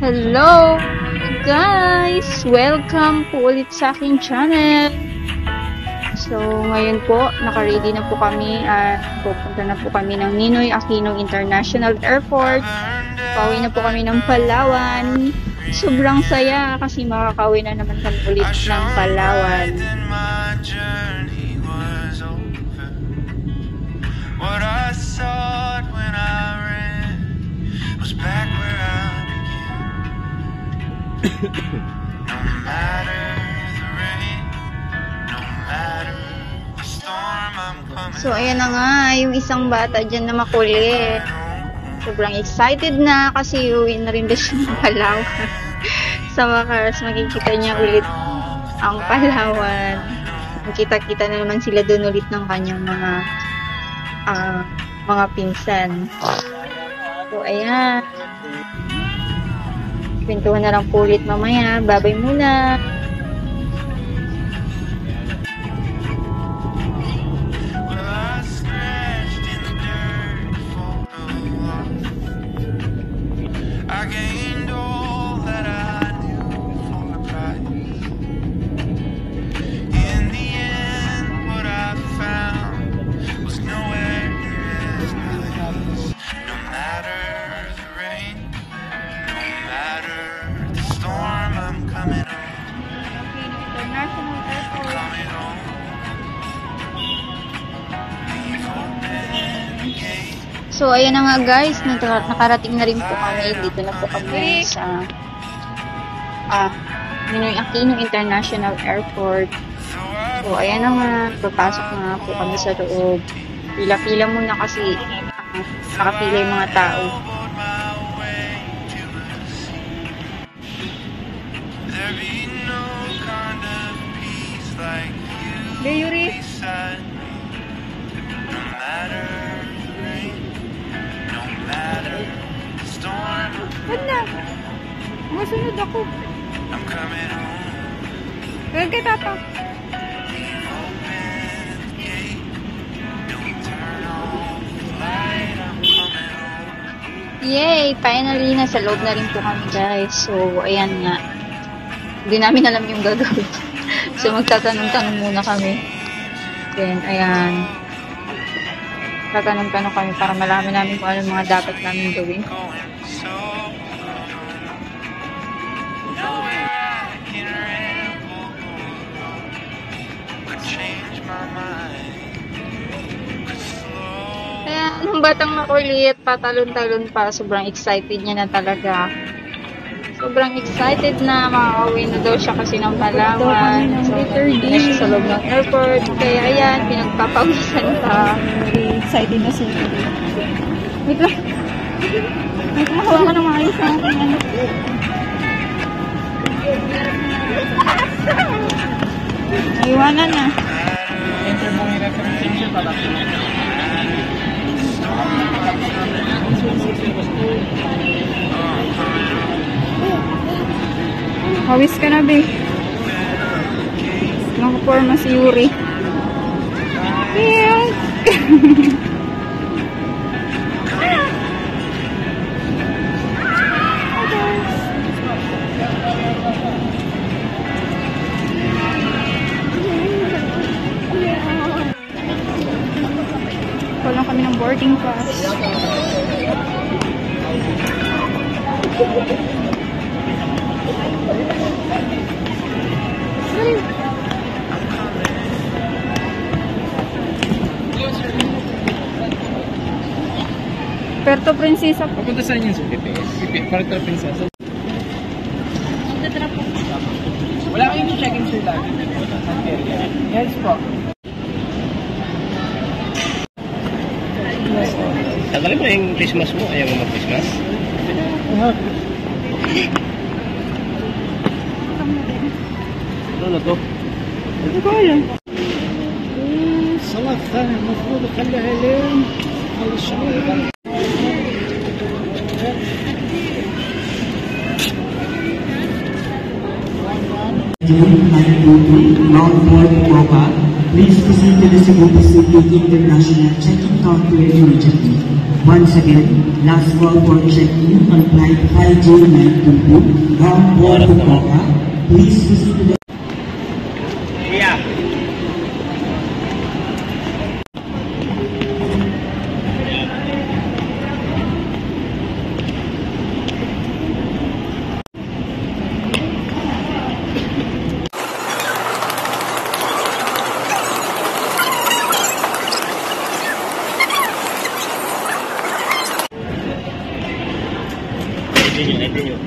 Hello guys! Welcome po ulit sa aking channel. So, ngayon po, naka-ready na po kami at pupunta na po kami ng Ninoy Aquino International Airport. Pauwi na po kami ng Palawan. Sobrang saya kasi makakauwi na naman kami ulit ng Palawan. What I sought when I ran was back where I began. No matter the rain, no matter the storm, I'm coming. So ayan na nga, yung isang bata dyan na makulit. Sobrang excited na kasi uwi na rin ba siya ng Palawan. Sa wakas, makikita niya ulit ang Palawan. Makita-kita na naman sila doon ulit ng kanyang mga pinsan. So, ayan. Kwentuhan na lang po ulit mamaya. Bye-bye muna. So, ayan na nga guys, nakarating na rin po kami. Dito na po kami sa Ninoy Aquino International Airport. So, ayan na nga, papasok na po kami sa loob. Pila-pila muna kasi nakapila yung mga tao. Yuri. Ba't na? Masunod ako. Huwag kay Papa. Yay! Finally, nasa loob na rin po kami guys. So, ayan nga. Hindi namin alam yung gagawin. So, magtatanong-tanong muna kami. Then, ayan. Tatanong-tanong kami para malaman namin kung ano mga dapat namin gawin. Kaya, nung batang makulit, patalon-talon pa, sobrang excited niya na talaga. Sobrang excited na makakauwi na daw siya kasi ng Palawan. So, nandito na siya sa loob ng airport. Kaya ayan, pinagpapawisan pa. Excited na siya. Wait lang. Wait lang, hawa ka na maayos sa aking ano. Naiwanan na. Enter mo yung reference para Hawis ka na, be. Nakaporma si Yuri. Yeah. Walang kami ng boarding pass. Puerto Princesa po. Papunta saan yung GPS? Puerto Princesa. Wala kayong check-in sir lagi. Yes po. Tagalin mo yung Christmas mo. Ayaw mo mag-Christmas? Ano na to? Hindi ko alam. الصلاة الثانية المفروض أخليها لين على الشغل. Northport Propa Please proceed to the Cebu Pacific International check-in counter immediately. Once again, last call for check-in on flight 5J922 bound for Fukuoka. Please proceed to the... Yeah. Ito nyo.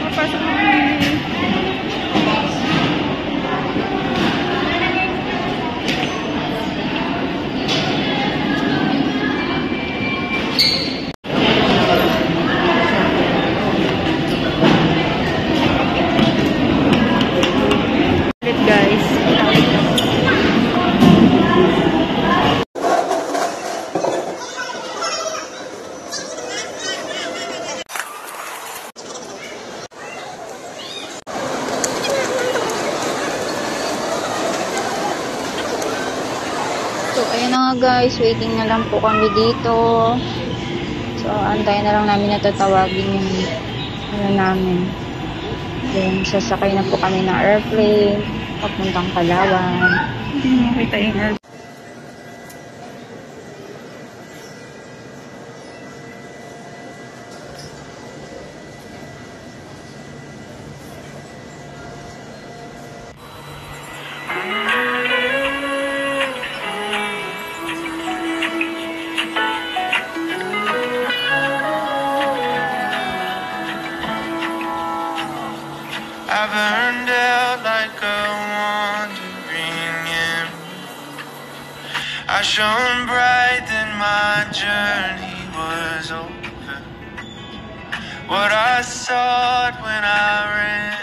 Papasok na kami. Guys. So, ayun na nga guys, waiting na lang po kami dito. So, antayin na lang namin na tatawagin yung ano namin. Then, sasakay na po kami ng airplane, papuntang Palawan. Hindi mo makita yung airplane. I burned out like a wandering ember. I shone bright, then my journey was over. What I sought when I ran